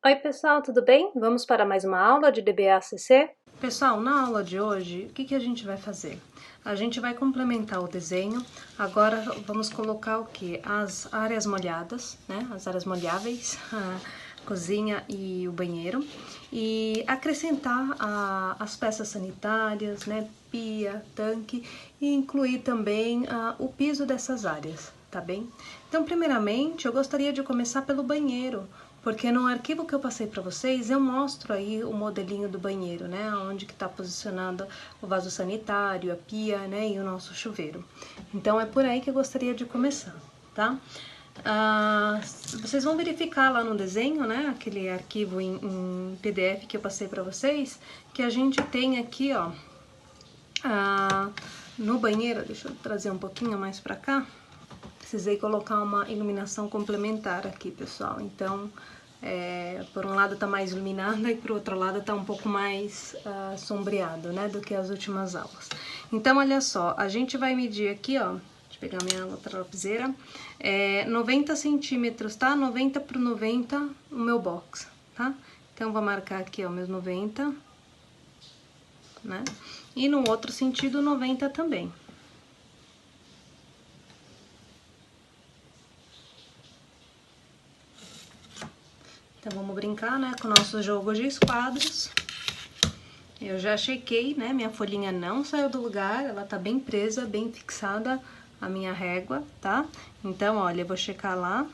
Oi pessoal, tudo bem? Vamos para mais uma aula de DBA-ACC? Pessoal, na aula de hoje, o que a gente vai fazer? A gente vai complementar o desenho, agora vamos colocar o que? As áreas molhadas, né? As áreas molháveis, a cozinha e o banheiro, e acrescentar as peças sanitárias, né? Pia, tanque, e incluir também o piso dessas áreas, tá bem? Então, primeiramente, eu gostaria de começar pelo banheiro, porque no arquivo que eu passei para vocês, eu mostro aí o modelinho do banheiro, né? Onde que está posicionado o vaso sanitário, a pia, né? E o nosso chuveiro. Então, é por aí que eu gostaria de começar, tá? Vocês vão verificar lá no desenho, né? Aquele arquivo em PDF que eu passei para vocês, que a gente tem aqui, ó, no banheiro, deixa eu trazer um pouquinho mais para cá. Precisei colocar uma iluminação complementar aqui, pessoal. Então, por um lado tá mais iluminada e por outro lado tá um pouco mais sombreado, né, do que as últimas aulas. Então, olha só, a gente vai medir aqui, ó, deixa eu pegar minha outra lapiseira, 90 centímetros, tá? 90 por 90 o meu box, tá? Então, vou marcar aqui, ó, meus 90, né? E no outro sentido, 90 também. Então, vamos brincar, né, com o nosso jogo de esquadros. Eu já chequei, né, minha folhinha não saiu do lugar, ela tá bem presa, bem fixada a minha régua, tá? Então, olha, eu vou checar lá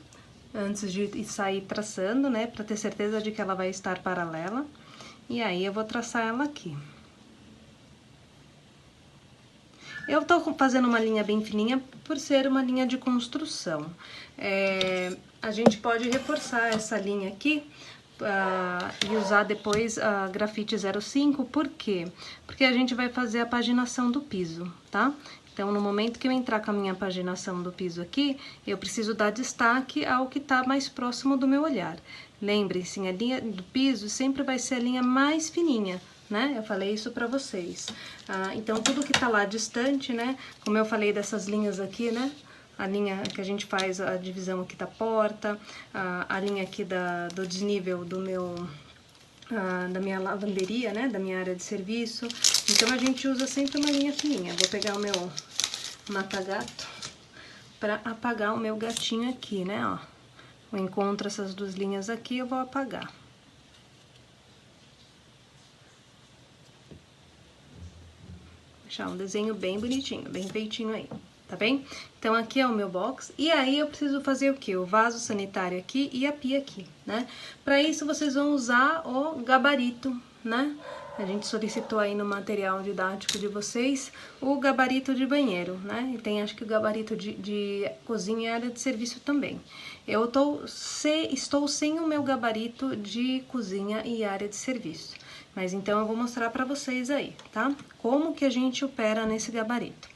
antes de sair traçando, né, pra ter certeza de que ela vai estar paralela. E aí, eu vou traçar ela aqui. Eu tô fazendo uma linha bem fininha por ser uma linha de construção. A gente pode reforçar essa linha aqui e usar depois a grafite 05, por quê? Porque a gente vai fazer a paginação do piso, tá? Então, no momento que eu entrar com a minha paginação do piso aqui, eu preciso dar destaque ao que tá mais próximo do meu olhar. Lembre-se, a linha do piso sempre vai ser a linha mais fininha, né? Eu falei isso pra vocês. Então, tudo que tá lá distante, né? Como eu falei dessas linhas aqui, né? A linha que a gente faz a divisão aqui da porta, a linha aqui do desnível do meu... da minha lavanderia, né? Da minha área de serviço. Então, a gente usa sempre uma linha fininha. Vou pegar o meu mata-gato pra apagar o meu gatinho aqui, né? Ó, eu encontro essas duas linhas aqui, eu vou apagar. Deixar um desenho bem bonitinho, bem feitinho aí, tá bem? Então, aqui é o meu box, e aí eu preciso fazer o quê? O vaso sanitário aqui e a pia aqui, né? Pra isso, vocês vão usar o gabarito, né? A gente solicitou aí no material didático de vocês o gabarito de banheiro, né? E tem, acho que o gabarito de cozinha e área de serviço também. Eu estou sem o meu gabarito de cozinha e área de serviço. Mas então eu vou mostrar para vocês aí, tá? Como que a gente opera nesse gabarito.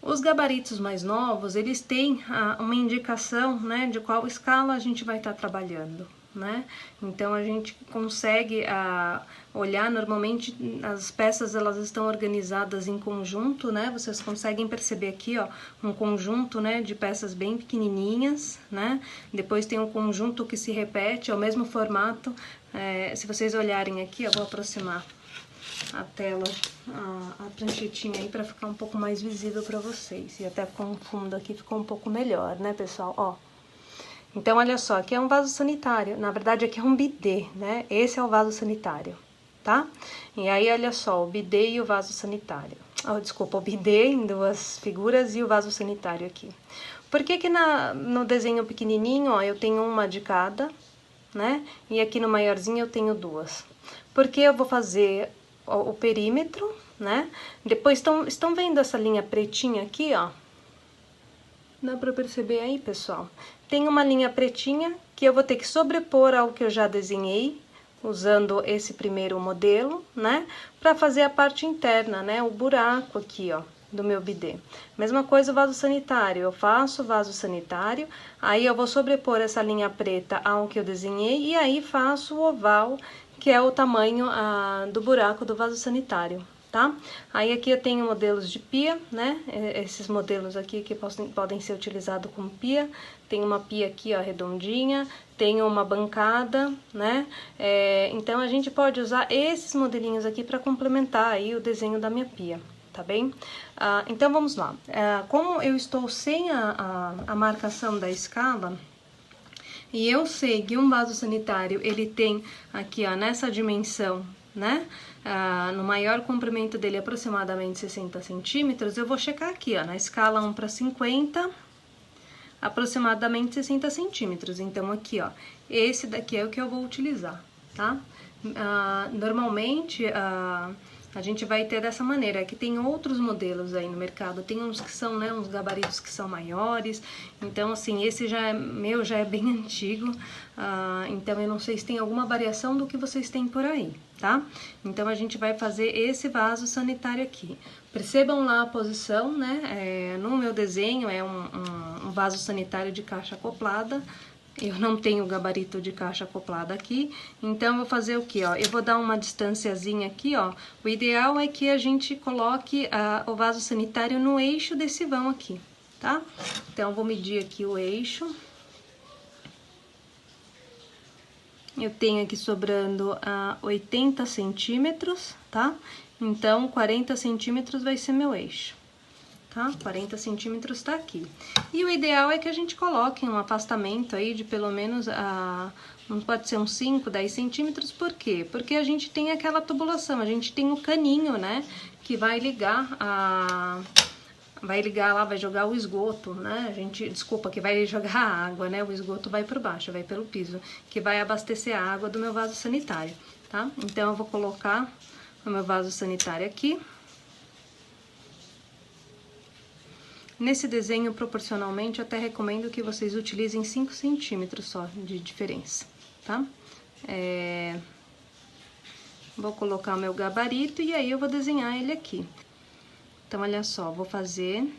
Os gabaritos mais novos, eles têm uma indicação, né, de qual escala a gente vai estar trabalhando, né? Então a gente consegue olhar, normalmente as peças elas estão organizadas em conjunto, né? Vocês conseguem perceber aqui, ó, um conjunto, né, de peças bem pequenininhas, né? Depois tem um conjunto que se repete, é o mesmo formato. Se vocês olharem aqui, eu vou aproximar a tela, a pranchetinha aí para ficar um pouco mais visível para vocês. E até com o fundo aqui ficou um pouco melhor, né, pessoal? Ó. Então, olha só, aqui é um vaso sanitário. Na verdade, aqui é um bidê, né? Esse é o vaso sanitário, tá? E aí, olha só, o bidê e o vaso sanitário. Oh, desculpa, o bidê em duas figuras e o vaso sanitário aqui. Por que que no desenho pequenininho, ó, eu tenho uma de cada, né? E aqui no maiorzinho eu tenho duas. Porque eu vou fazer o perímetro, né? Depois estão vendo essa linha pretinha aqui, ó? Dá pra perceber aí, pessoal? Tem uma linha pretinha que eu vou ter que sobrepor ao que eu já desenhei, usando esse primeiro modelo, né? Pra fazer a parte interna, né? O buraco aqui, ó, do meu bidê. Mesma coisa o vaso sanitário, eu faço o vaso sanitário, aí eu vou sobrepor essa linha preta ao que eu desenhei e aí faço o oval, que é o tamanho do buraco do vaso sanitário, tá? Aí aqui eu tenho modelos de pia, né? Esses modelos aqui que podem ser utilizados como pia. Tem uma pia aqui, ó, redondinha, tem uma bancada, né? Então a gente pode usar esses modelinhos aqui para complementar aí o desenho da minha pia, tá bem? Então vamos lá. Como eu estou sem a marcação da escala, e eu sei que um vaso sanitário, ele tem aqui, ó, nessa dimensão, né? No maior comprimento dele, aproximadamente 60 centímetros, eu vou checar aqui, ó, na escala 1 para 50, aproximadamente 60 centímetros. Então, aqui, ó, esse daqui é o que eu vou utilizar, tá? Normalmente, a gente vai ter dessa maneira, que tem outros modelos aí no mercado, tem uns que são, né, uns gabaritos que são maiores, então assim, esse já é bem antigo, então eu não sei se tem alguma variação do que vocês têm por aí, tá? Então a gente vai fazer esse vaso sanitário aqui. Percebam lá a posição, né, no meu desenho é um vaso sanitário de caixa acoplada. Eu não tenho gabarito de caixa acoplada aqui, então eu vou fazer o que, ó? Eu vou dar uma distanciazinha aqui, ó. O ideal é que a gente coloque o vaso sanitário no eixo desse vão aqui, tá? Então, eu vou medir aqui o eixo. Eu tenho aqui sobrando 80 centímetros, tá? Então, 40 centímetros vai ser meu eixo. Tá? 40 centímetros tá aqui. E o ideal é que a gente coloque um afastamento aí de pelo menos, não pode ser uns 5, 10 centímetros, por quê? Porque a gente tem aquela tubulação, a gente tem o caninho, né, que vai ligar lá, vai jogar o esgoto, né, que vai jogar a água, né, o esgoto vai por baixo, vai pelo piso, que vai abastecer a água do meu vaso sanitário, tá? Então, eu vou colocar o meu vaso sanitário aqui. Nesse desenho, proporcionalmente, eu até recomendo que vocês utilizem 5 centímetros só de diferença, tá? Vou colocar o meu gabarito e aí eu vou desenhar ele aqui. Então, olha só, vou fazer...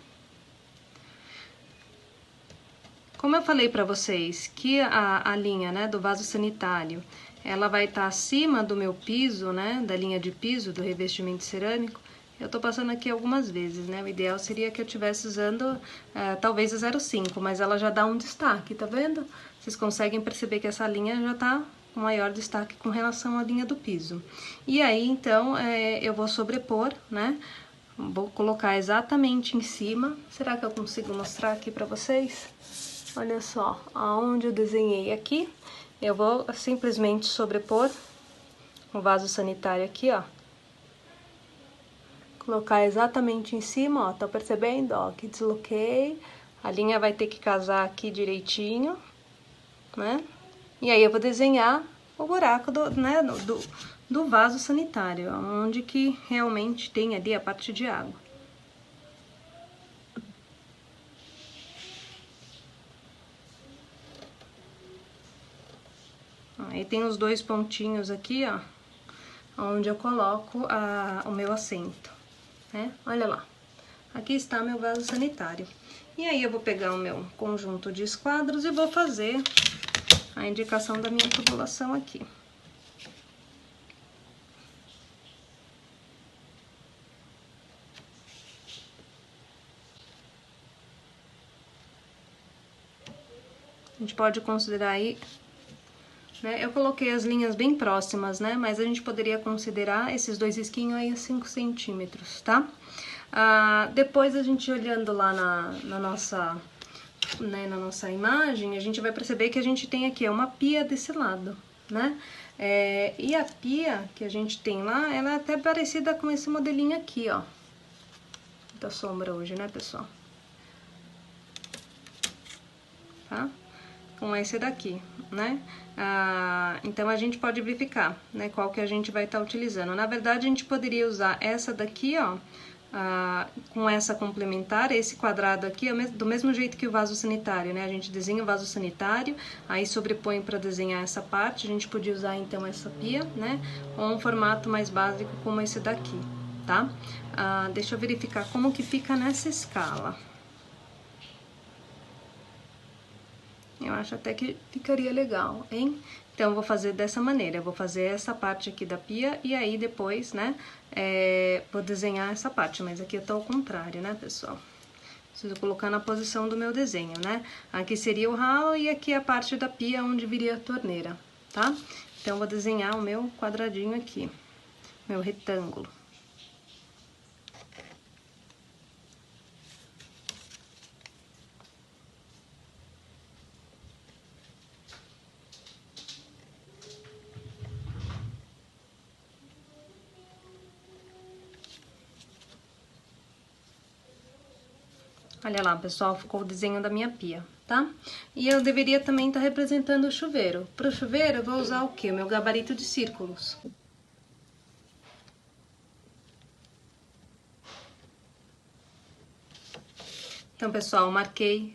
Como eu falei pra vocês que a linha, né, do vaso sanitário, ela vai estar acima do meu piso, né, da linha de piso do revestimento cerâmico, eu tô passando aqui algumas vezes, né? O ideal seria que eu estivesse usando talvez a 0,5, mas ela já dá um destaque, tá vendo? Vocês conseguem perceber que essa linha já tá com maior destaque com relação à linha do piso. E aí, então, eu vou sobrepor, né? Vou colocar exatamente em cima. Será que eu consigo mostrar aqui pra vocês? Olha só, aonde eu desenhei aqui, eu vou simplesmente sobrepor o vaso sanitário aqui, ó. Colocar exatamente em cima, ó, tá percebendo, ó, que desloquei, a linha vai ter que casar aqui direitinho, né? E aí eu vou desenhar o buraco do vaso sanitário, onde que realmente tem ali a parte de água. Aí tem os dois pontinhos aqui, ó, onde eu coloco o meu assento. Né? Olha lá, aqui está meu vaso sanitário. E aí eu vou pegar o meu conjunto de esquadros e vou fazer a indicação da minha tubulação aqui. A gente pode considerar aí, né? Eu coloquei as linhas bem próximas, né? Mas a gente poderia considerar esses dois risquinhos aí a 5 centímetros, tá? Depois a gente olhando lá na nossa imagem, a gente vai perceber que a gente tem aqui uma pia desse lado, né? E a pia que a gente tem lá, ela é até parecida com esse modelinho aqui, ó. Muita sombra hoje, né, pessoal? Tá? Com esse daqui, né? Então, a gente pode verificar, né, qual que a gente vai estar utilizando. Na verdade, a gente poderia usar essa daqui, ó, com essa complementar, esse quadrado aqui, do mesmo jeito que o vaso sanitário, né? A gente desenha o vaso sanitário, aí sobrepõe para desenhar essa parte, a gente podia usar, então, essa pia, né? Ou um formato mais básico como esse daqui, tá? Deixa eu verificar como que fica nessa escala. Eu acho até que ficaria legal, hein? Então, eu vou fazer dessa maneira, eu vou fazer essa parte aqui da pia e aí depois, né, vou desenhar essa parte, mas aqui eu tô ao contrário, né, pessoal? Preciso colocar na posição do meu desenho, né? Aqui seria o ralo e aqui a parte da pia onde viria a torneira, tá? Então, eu vou desenhar o meu quadradinho aqui, meu retângulo. Olha lá, pessoal, ficou o desenho da minha pia, tá? E eu deveria também estar representando o chuveiro. Para o chuveiro, eu vou usar o quê? O meu gabarito de círculos. Então, pessoal, marquei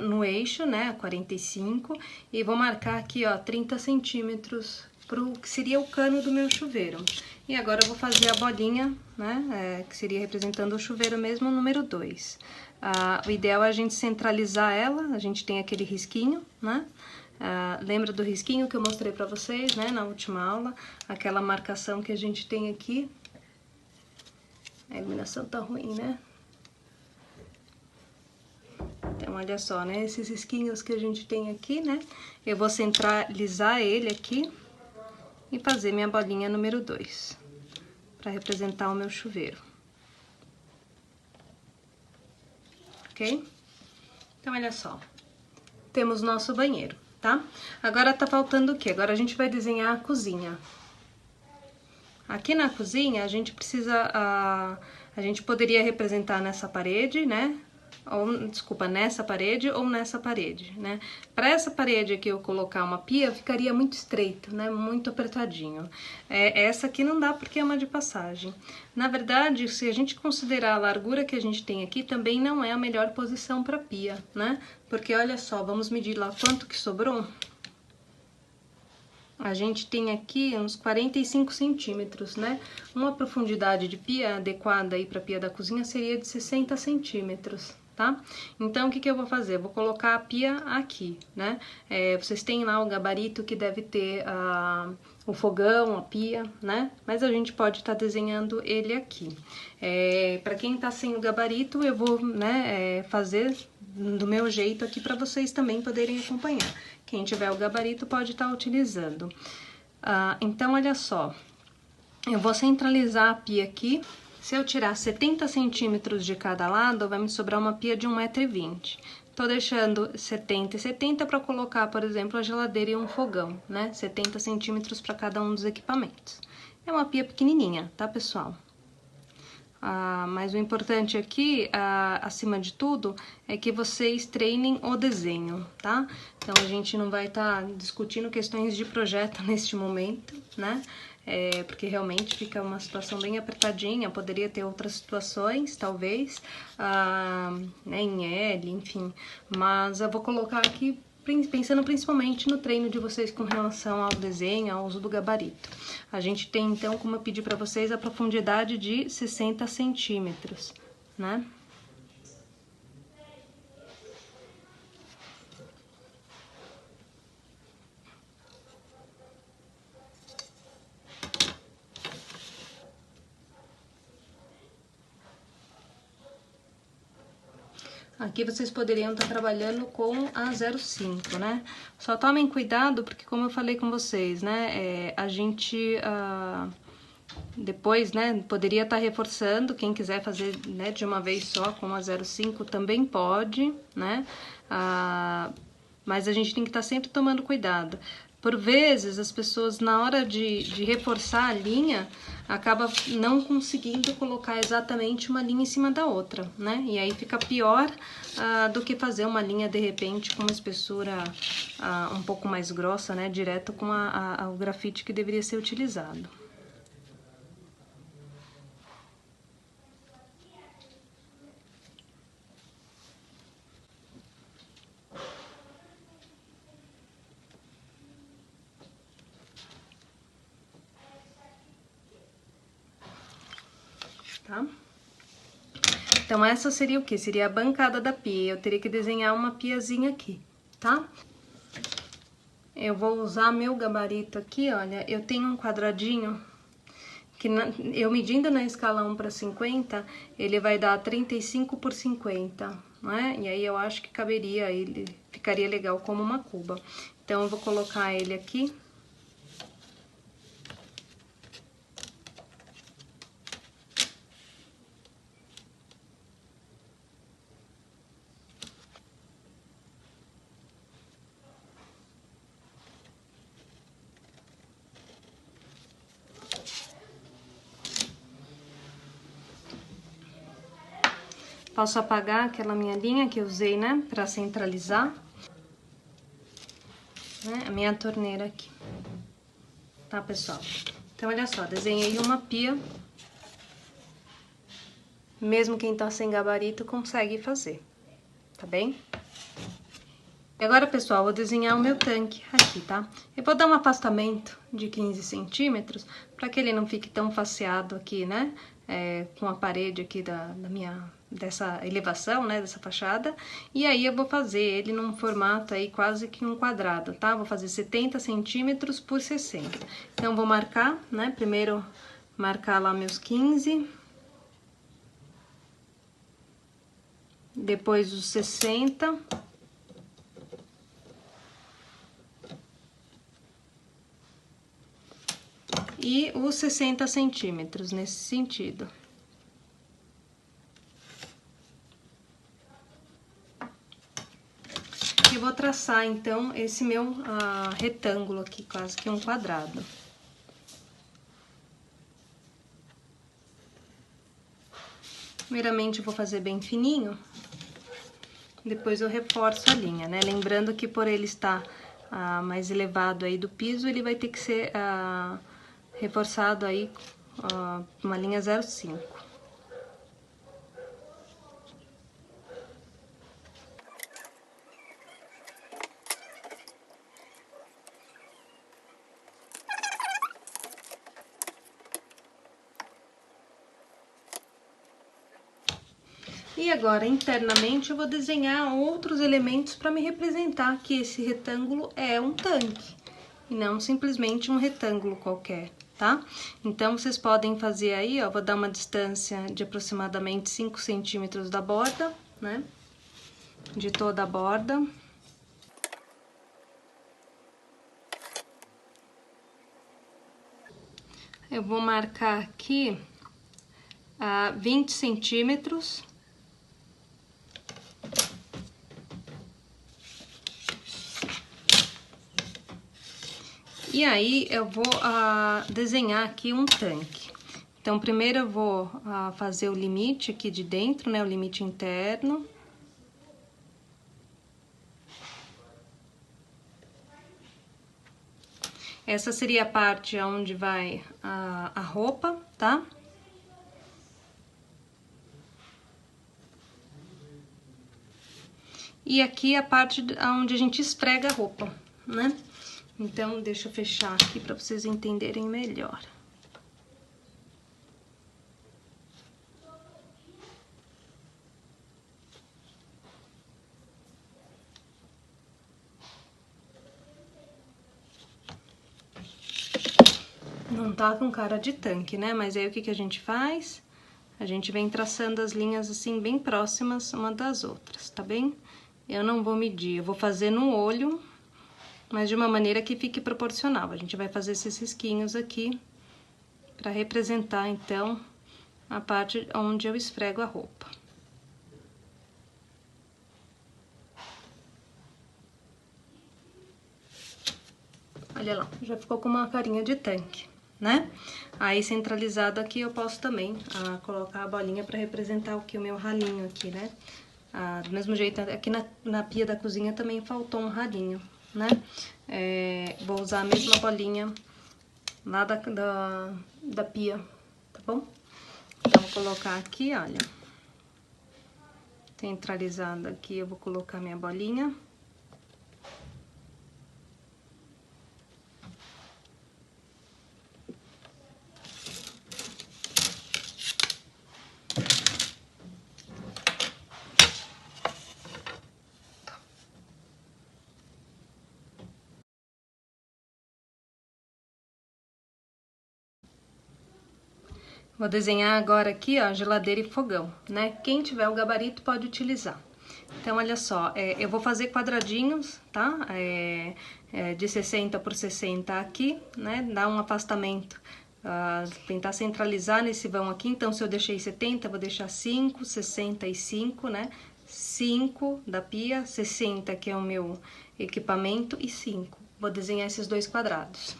no eixo, né, 45, e vou marcar aqui, ó, 30 centímetros pro que seria o cano do meu chuveiro. E agora eu vou fazer a bolinha, né, que seria representando o chuveiro mesmo, número 2. O ideal é a gente centralizar ela, a gente tem aquele risquinho, né? Lembra do risquinho que eu mostrei pra vocês, né, na última aula? Aquela marcação que a gente tem aqui. A iluminação tá ruim, né? Então, olha só, né? Esses risquinhos que a gente tem aqui, né? Eu vou centralizar ele aqui e fazer minha bolinha número 2, para representar o meu chuveiro. Ok? Então, olha só. Temos nosso banheiro, tá? Agora tá faltando o quê? Agora a gente vai desenhar a cozinha. Aqui na cozinha, a gente precisa... a gente poderia representar nessa parede, né? Ou, desculpa, nessa parede ou nessa parede, né? Para essa parede aqui eu colocar uma pia, ficaria muito estreito, né? Muito apertadinho. Essa aqui não dá porque é uma de passagem. Na verdade, se a gente considerar a largura que a gente tem aqui, também não é a melhor posição para pia, né? Porque olha só, vamos medir lá quanto que sobrou. A gente tem aqui uns 45 centímetros, né? Uma profundidade de pia adequada aí para pia da cozinha seria de 60 centímetros, tá? Então, o que eu vou fazer? Eu vou colocar a pia aqui, né? Vocês têm lá o gabarito que deve ter o fogão, a pia, né? Mas a gente pode estar desenhando ele aqui. Para quem tá sem o gabarito, eu vou, né, fazer do meu jeito aqui para vocês também poderem acompanhar. Quem tiver o gabarito pode estar utilizando. Então, olha só, eu vou centralizar a pia aqui. Se eu tirar 70 centímetros de cada lado, vai me sobrar uma pia de 1,20 m. Tô deixando 70 e 70 para colocar, por exemplo, a geladeira e um fogão, né? 70 centímetros para cada um dos equipamentos. É uma pia pequenininha, tá, pessoal? Mas o importante aqui, acima de tudo, é que vocês treinem o desenho, tá? Então, a gente não vai estar discutindo questões de projeto neste momento, né? Porque realmente fica uma situação bem apertadinha, poderia ter outras situações, talvez, né, em L, enfim. Mas eu vou colocar aqui pensando principalmente no treino de vocês com relação ao desenho, ao uso do gabarito. A gente tem, então, como eu pedi para vocês, a profundidade de 60 centímetros, né? Aqui vocês poderiam estar trabalhando com a 0,5, né? Só tomem cuidado, porque como eu falei com vocês, né? A gente... depois, né, poderia estar reforçando, quem quiser fazer, né, de uma vez só com a 0,5 também pode, né? Mas a gente tem que estar sempre tomando cuidado. Por vezes, as pessoas, na hora de reforçar a linha, acaba não conseguindo colocar exatamente uma linha em cima da outra, né? E aí fica pior do que fazer uma linha, de repente, com uma espessura um pouco mais grossa, né? Direto com o grafite que deveria ser utilizado. Tá? Então, essa seria o quê? Seria a bancada da pia. Eu teria que desenhar uma piazinha aqui, tá? Eu vou usar meu gabarito aqui, olha, eu tenho um quadradinho que eu medindo na escala 1/50, ele vai dar 35 por 50, né? E aí eu acho que caberia, ele ficaria legal como uma cuba. Então eu vou colocar ele aqui. Posso apagar aquela minha linha que eu usei, né, pra centralizar, né, a minha torneira aqui, tá, pessoal? Então, olha só, desenhei uma pia, mesmo quem tá sem gabarito consegue fazer, tá bem? E agora, pessoal, vou desenhar o meu tanque aqui, tá? Eu vou dar um afastamento de 15 centímetros, pra que ele não fique tão faceado aqui, né, com a parede aqui dessa elevação, né, dessa fachada, e aí eu vou fazer ele num formato aí quase que um quadrado, tá? Vou fazer 70 centímetros por 60. Então, vou marcar, né, primeiro marcar lá meus 15, depois os 60, e os 60 centímetros, nesse sentido. E vou traçar, então, esse meu retângulo aqui, quase que um quadrado. Primeiramente, eu vou fazer bem fininho, depois eu reforço a linha, né? Lembrando que por ele estar mais elevado aí do piso, ele vai ter que ser reforçado aí uma linha 0,5. E agora, internamente, eu vou desenhar outros elementos para me representar que esse retângulo é um tanque, e não simplesmente um retângulo qualquer, tá? Então, vocês podem fazer aí, ó, vou dar uma distância de aproximadamente 5 centímetros da borda, né? De toda a borda. Eu vou marcar aqui 20 centímetros. E aí, eu vou desenhar aqui um tanque. Então, primeiro eu vou fazer o limite aqui de dentro, né, o limite interno. Essa seria a parte onde vai a roupa, tá? E aqui a parte onde a gente esfrega a roupa, né? Então, deixa eu fechar aqui para vocês entenderem melhor. Não tá com cara de tanque, né? Mas aí o que que a gente faz? A gente vem traçando as linhas assim bem próximas uma das outras, tá bem? Eu não vou medir, eu vou fazer no olho, mas de uma maneira que fique proporcional. A gente vai fazer esses risquinhos aqui para representar, então, a parte onde eu esfrego a roupa. Olha lá, já ficou com uma carinha de tanque, né? Aí, centralizado aqui, eu posso também colocar a bolinha para representar o meu ralinho aqui, né? Do mesmo jeito, aqui na pia da cozinha também faltou um ralinho, né? Vou usar a mesma bolinha lá da pia, tá bom? Então, vou colocar aqui, olha. Centralizado aqui, eu vou colocar minha bolinha. Vou desenhar agora aqui, ó, geladeira e fogão, né? Quem tiver o gabarito pode utilizar. Então, olha só, eu vou fazer quadradinhos, tá? De 60 por 60 aqui, né? Dá um afastamento, tentar centralizar nesse vão aqui. Então, se eu deixei 70, vou deixar 5, 65, né? 5 da pia, 60 que é o meu equipamento e 5. Vou desenhar esses dois quadrados.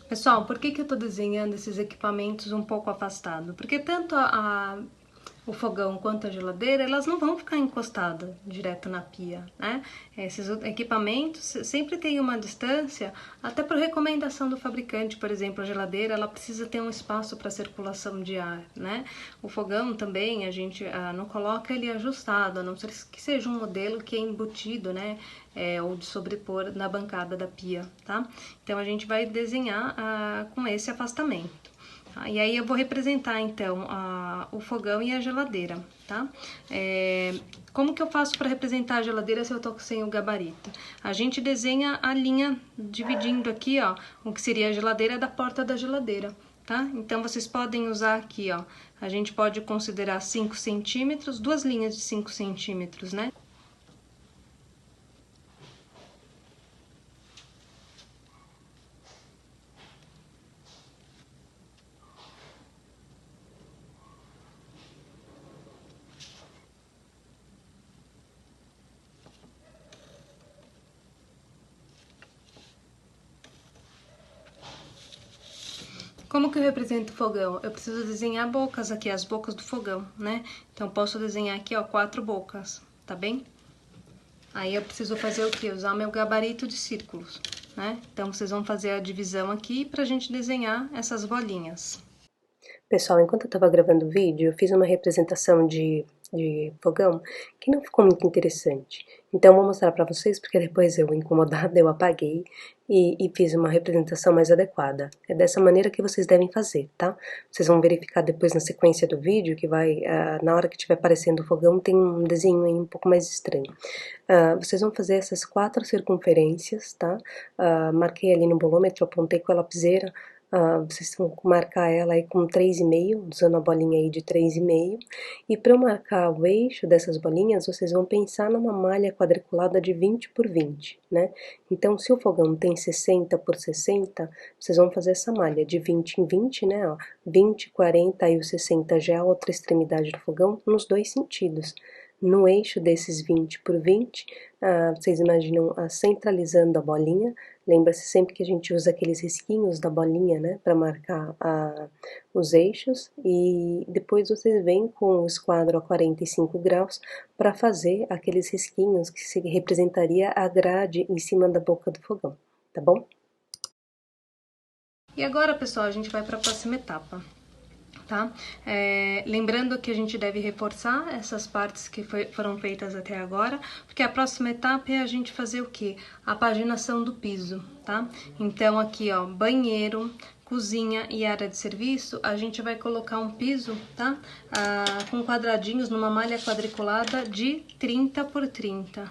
Pessoal, por que eu tô desenhando esses equipamentos um pouco afastado? Porque tanto o fogão quanto a geladeira, elas não vão ficar encostadas direto na pia, né? Esses equipamentos sempre tem uma distância, até por recomendação do fabricante. Por exemplo, a geladeira, ela precisa ter um espaço para circulação de ar, né? O fogão também, a gente não coloca ele ajustado, a não ser que seja um modelo que é embutido, né? Ou de sobrepor na bancada da pia, tá? Então, a gente vai desenhar com esse afastamento. E aí eu vou representar, então, o fogão e a geladeira, tá? Como que eu faço para representar a geladeira se eu tô sem o gabarito? A gente desenha a linha dividindo aqui, ó, o que seria a geladeira da porta da geladeira, tá? Então, vocês podem usar aqui, ó, a gente pode considerar 5 centímetros, duas linhas de 5 centímetros, né? Como que eu represento o fogão? Eu preciso desenhar bocas aqui, as bocas do fogão, né? Então, posso desenhar aqui, ó, 4 bocas, tá bem? Aí eu preciso fazer o quê? Usar o meu gabarito de círculos, né? Então, vocês vão fazer a divisão aqui pra gente desenhar essas bolinhas. Pessoal, enquanto eu estava gravando o vídeo, eu fiz uma representação de fogão que não ficou muito interessante. Então, vou mostrar para vocês, porque depois eu, incomodada, eu apaguei e fiz uma representação mais adequada. É dessa maneira que vocês devem fazer, tá? Vocês vão verificar depois na sequência do vídeo, que vai, na hora que estiver aparecendo o fogão, tem um desenho aí um pouco mais estranho. Vocês vão fazer essas 4 circunferências, tá? Marquei ali no bolômetro, apontei com a lapiseira. Vocês vão marcar ela aí com 3,5, usando a bolinha aí de 3,5. E para eu marcar o eixo dessas bolinhas, vocês vão pensar numa malha quadriculada de 20 por 20, né? Então, se o fogão tem 60 por 60, vocês vão fazer essa malha de 20 em 20, né? Ó, 20, 40 e o 60 já é a outra extremidade do fogão, nos dois sentidos. No eixo desses 20 por 20, vocês imaginam centralizando a bolinha. Lembra-se sempre que a gente usa aqueles risquinhos da bolinha, né, para marcar os eixos. E depois vocês vêm com o esquadro a 45 graus para fazer aqueles risquinhos que se representaria a grade em cima da boca do fogão, tá bom? E agora, pessoal, a gente vai para a próxima etapa. Tá? Lembrando que a gente deve reforçar essas partes que foram feitas até agora, porque a próxima etapa é a gente fazer o que? A paginação do piso, tá? Então, aqui, ó, banheiro, cozinha e área de serviço, a gente vai colocar um piso, tá? Com quadradinhos numa malha quadriculada de 30 por 30.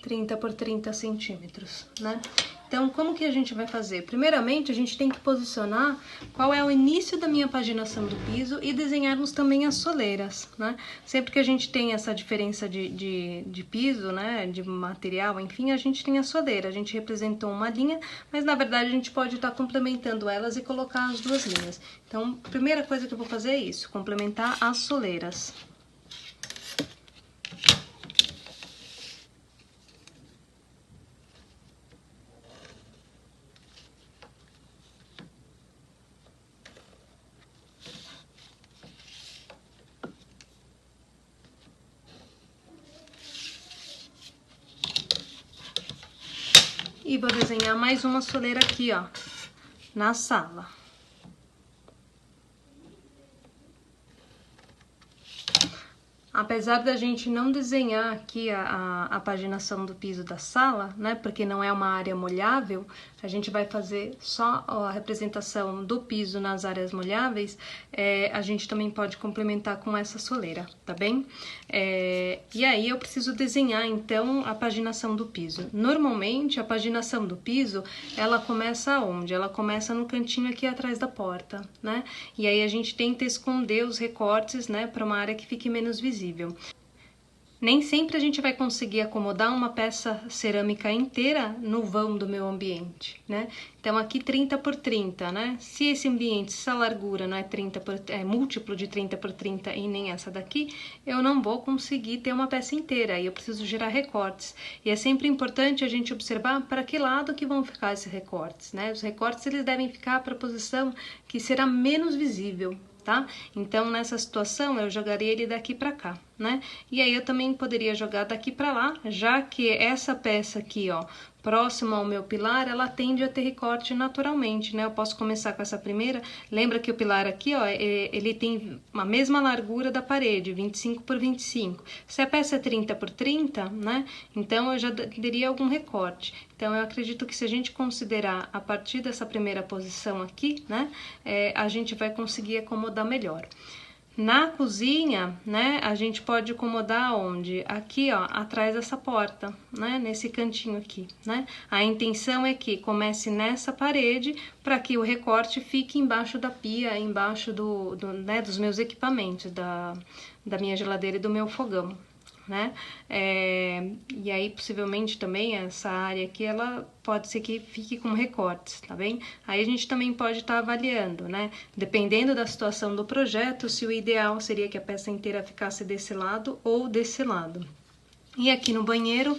30 por 30 centímetros, né? Então, como que a gente vai fazer? Primeiramente, a gente tem que posicionar qual é o início da minha paginação do piso e desenharmos também as soleiras, né? Sempre que a gente tem essa diferença de piso, né, de material, enfim, a gente tem a soleira. A gente representou uma linha, mas na verdade a gente pode estar complementando elas e colocar as duas linhas. Então, a primeira coisa que eu vou fazer é isso, complementar as soleiras. E vou desenhar mais uma soleira aqui, ó, na sala. Apesar da gente não desenhar aqui a paginação do piso da sala, né, porque não é uma área molhável, a gente vai fazer só a representação do piso nas áreas molháveis, a gente também pode complementar com essa soleira, tá bem? E aí eu preciso desenhar, então, a paginação do piso. Normalmente, a paginação do piso, ela começa onde? Ela começa no cantinho aqui atrás da porta, né? E aí a gente tenta esconder os recortes, né, para uma área que fique menos visível. Nem sempre a gente vai conseguir acomodar uma peça cerâmica inteira no vão do meu ambiente, né? Então aqui 30 por 30, né? Se esse ambiente, se a largura não é múltiplo de 30 por 30 e nem essa daqui, eu não vou conseguir ter uma peça inteira, e eu preciso gerar recortes. E é sempre importante a gente observar para que lado que vão ficar esses recortes, né? Os recortes eles devem ficar para a posição que será menos visível, tá? Então, nessa situação, eu jogaria ele daqui para cá, né? E aí eu também poderia jogar daqui para lá, já que essa peça aqui, ó, próxima ao meu pilar, ela tende a ter recorte naturalmente, né? Eu posso começar com essa primeira. Lembra que o pilar aqui, ó, ele tem a mesma largura da parede, 25 por 25. Se a peça é 30 por 30, né? Então, eu já teria algum recorte. Então, eu acredito que se a gente considerar a partir dessa primeira posição aqui, né? A gente vai conseguir acomodar melhor. Na cozinha, né, a gente pode acomodar onde? Aqui, ó, atrás dessa porta, né, nesse cantinho aqui, né? A intenção é que comece nessa parede para que o recorte fique embaixo da pia, embaixo né, dos meus equipamentos, da minha geladeira e do meu fogão, né? E aí, possivelmente, também, essa área aqui, ela pode ser que fique com recortes, tá bem? Aí a gente também pode estar avaliando, né? Dependendo da situação do projeto, se o ideal seria que a peça inteira ficasse desse lado ou desse lado. E aqui no banheiro,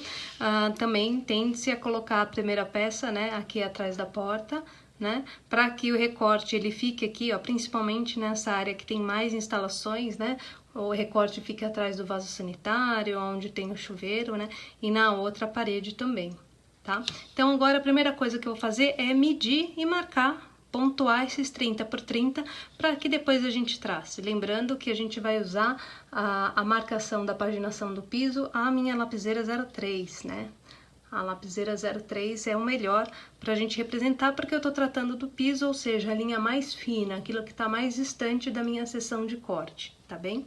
também tende-se a colocar a primeira peça, né? Aqui atrás da porta, né? Para que o recorte ele fique aqui, ó, principalmente nessa área que tem mais instalações, né? O recorte fica atrás do vaso sanitário, onde tem o chuveiro, né? E na outra parede também, tá? Então agora a primeira coisa que eu vou fazer é medir e marcar, pontuar esses 30 por 30 para que depois a gente trace. Lembrando que a gente vai usar a marcação da paginação do piso, a minha lapiseira 03, né? A lapiseira 03 é o melhor para a gente representar, porque eu estou tratando do piso, ou seja, a linha mais fina, aquilo que está mais distante da minha seção de corte, tá bem?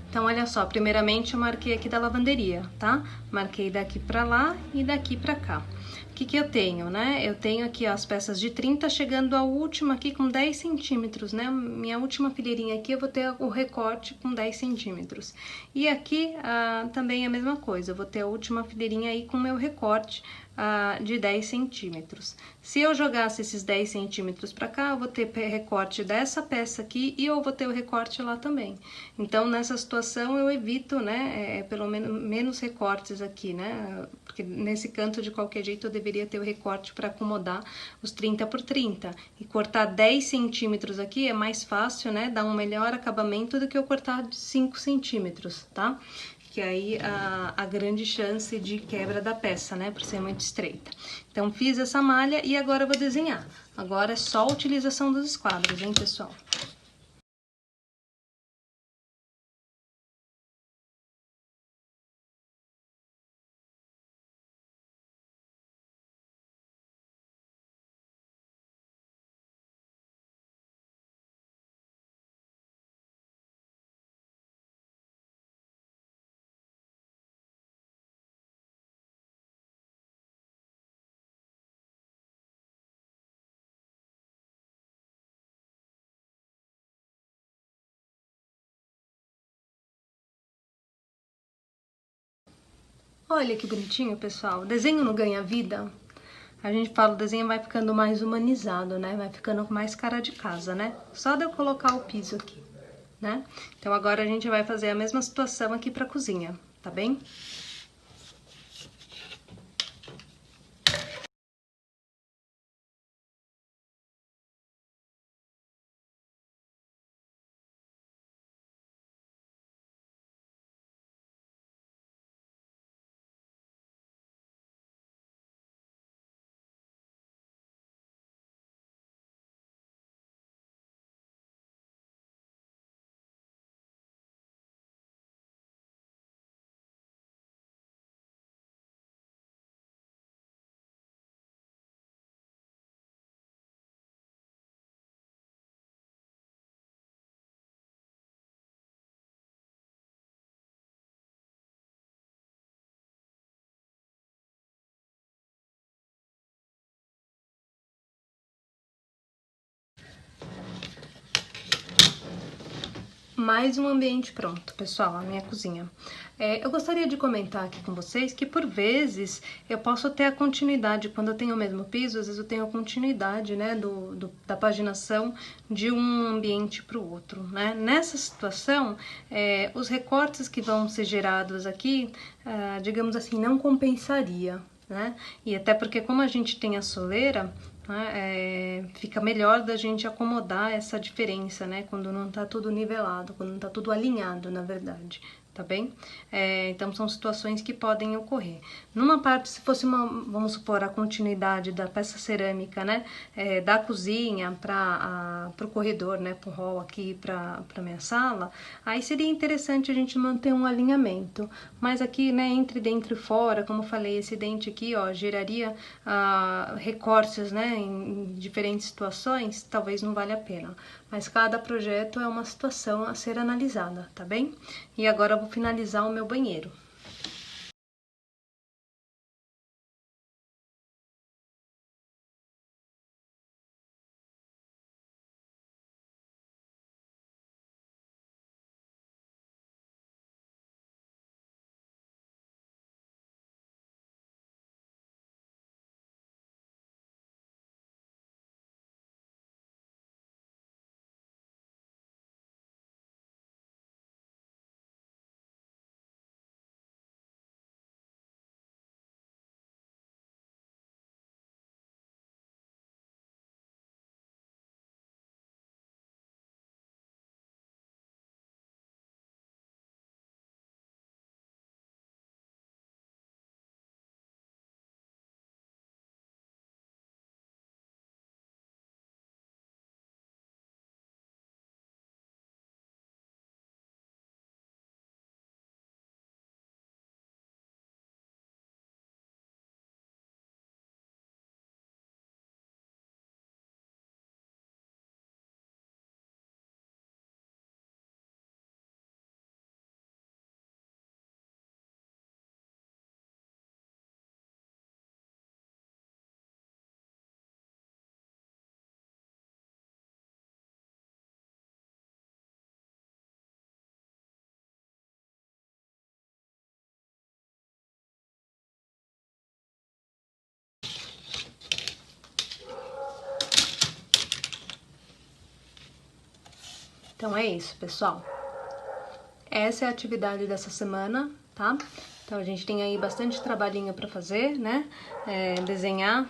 Então, olha só, primeiramente eu marquei aqui da lavanderia, tá? Marquei daqui pra lá e daqui pra cá. O que eu tenho, né? Eu tenho aqui ó, as peças de 30 chegando à última aqui com 10 centímetros, né? Minha última fileirinha aqui eu vou ter o recorte com 10 centímetros. E aqui também é a mesma coisa, eu vou ter a última fileirinha aí com o meu recorte de 10 centímetros. Se eu jogasse esses 10 centímetros para cá, eu vou ter recorte dessa peça aqui e eu vou ter o recorte lá também. Então, nessa situação, eu evito, né, pelo menos recortes aqui, né, porque nesse canto, de qualquer jeito, eu deveria ter o recorte para acomodar os 30 por 30. E cortar 10 centímetros aqui é mais fácil, né, dar um melhor acabamento do que eu cortar 5 centímetros, tá? Que aí a grande chance de quebra da peça, né, por ser muito estreita. Então, fiz essa malha e agora eu vou desenhar. Agora é só a utilização dos esquadros, hein, pessoal? Olha que bonitinho, pessoal. O desenho não ganha vida? A gente fala, o desenho vai ficando mais humanizado, né? Vai ficando com mais cara de casa, né? Só de eu colocar o piso aqui, né? Então, agora a gente vai fazer a mesma situação aqui pra cozinha, tá bem? Mais um ambiente pronto, pessoal, a minha cozinha. Eu gostaria de comentar aqui com vocês que, por vezes, eu posso ter a continuidade, quando eu tenho o mesmo piso, às vezes eu tenho a continuidade, né, da paginação de um ambiente para o outro, né. Nessa situação, os recortes que vão ser gerados aqui, digamos assim, não compensaria, né, e até porque como a gente tem a soleira, fica melhor da gente acomodar essa diferença, né? Quando não tá tudo nivelado, quando não tá tudo alinhado, na verdade, tá bem? Então são situações que podem ocorrer. Numa parte, se fosse vamos supor, a continuidade da peça cerâmica, né? Da cozinha para o corredor, né? Pro hall aqui para minha sala, aí seria interessante a gente manter um alinhamento. Mas aqui, né? Entre dentro e fora, como eu falei, esse dente aqui, ó, geraria recortes, né? Em diferentes situações, talvez não valha a pena. Mas cada projeto é uma situação a ser analisada, tá bem? E agora eu vou finalizar o meu banheiro. Então é isso, pessoal. Essa é a atividade dessa semana, tá? Então a gente tem aí bastante trabalhinho para fazer, né? Desenhar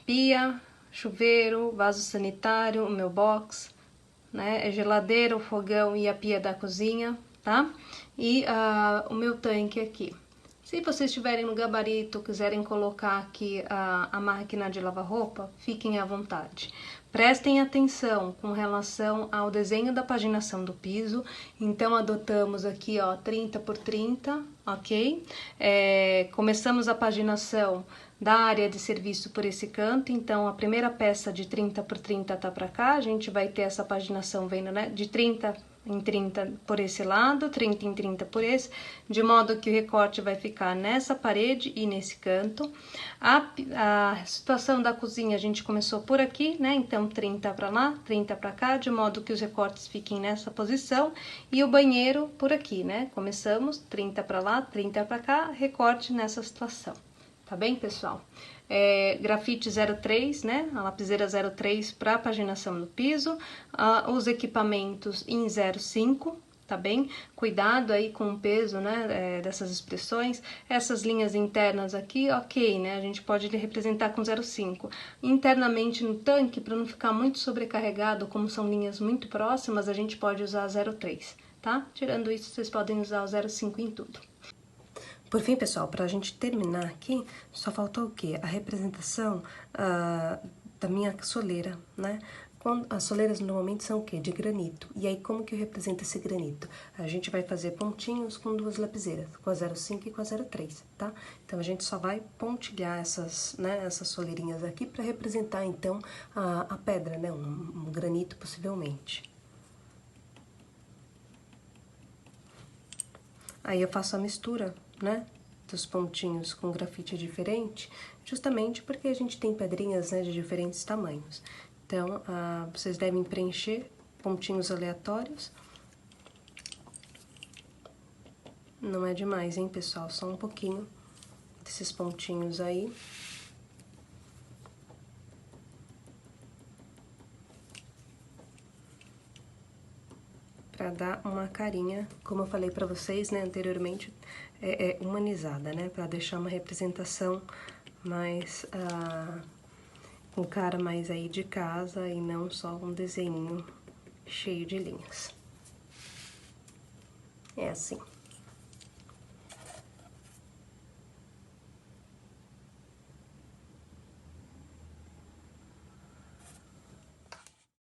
pia, chuveiro, vaso sanitário, o meu box, né? Geladeira, o fogão e a pia da cozinha, tá? E o meu tanque aqui. Se vocês estiverem no gabarito, quiserem colocar aqui a máquina de lavar roupa, fiquem à vontade. Prestem atenção com relação ao desenho da paginação do piso. Então, adotamos aqui, ó, 30 por 30, ok? Começamos a paginação da área de serviço por esse canto, então a primeira peça de 30 por 30 tá pra cá, a gente vai ter essa paginação vendo, né, de 30 em 30 por esse lado, 30 em 30 por esse, de modo que o recorte vai ficar nessa parede e nesse canto. A situação da cozinha a gente começou por aqui, né, então 30 pra lá, 30 pra cá, de modo que os recortes fiquem nessa posição, e o banheiro por aqui, né, começamos 30 pra lá, 30 pra cá, recorte nessa situação. Tá bem, pessoal? Grafite 03, né? A lapiseira 03 para paginação no piso. Os equipamentos em 05, tá bem? Cuidado aí com o peso, né? Dessas expressões. Essas linhas internas aqui, ok, né? A gente pode representar com 05. Internamente no tanque, para não ficar muito sobrecarregado, como são linhas muito próximas, a gente pode usar 03, tá? Tirando isso, vocês podem usar o 05 em tudo. Por fim, pessoal, para a gente terminar aqui, só faltou o quê? A representação da minha soleira, né? As soleiras normalmente são o quê? De granito. E aí, como que eu represento esse granito? A gente vai fazer pontinhos com duas lapiseiras, com a 05 e com a 03, tá? Então, a gente só vai pontilhar essas soleirinhas aqui para representar, então, a pedra, né? Um granito, possivelmente. Aí eu faço a mistura, né, dos pontinhos com grafite diferente, justamente porque a gente tem pedrinhas, né, de diferentes tamanhos. Então, vocês devem preencher pontinhos aleatórios Não é demais, hein, pessoal? Só um pouquinho desses pontinhos aí. Pra dar uma carinha, como eu falei pra vocês, né, anteriormente, humanizada, né? Pra deixar uma representação mais, com cara mais aí de casa e não só um desenho cheio de linhas. É assim.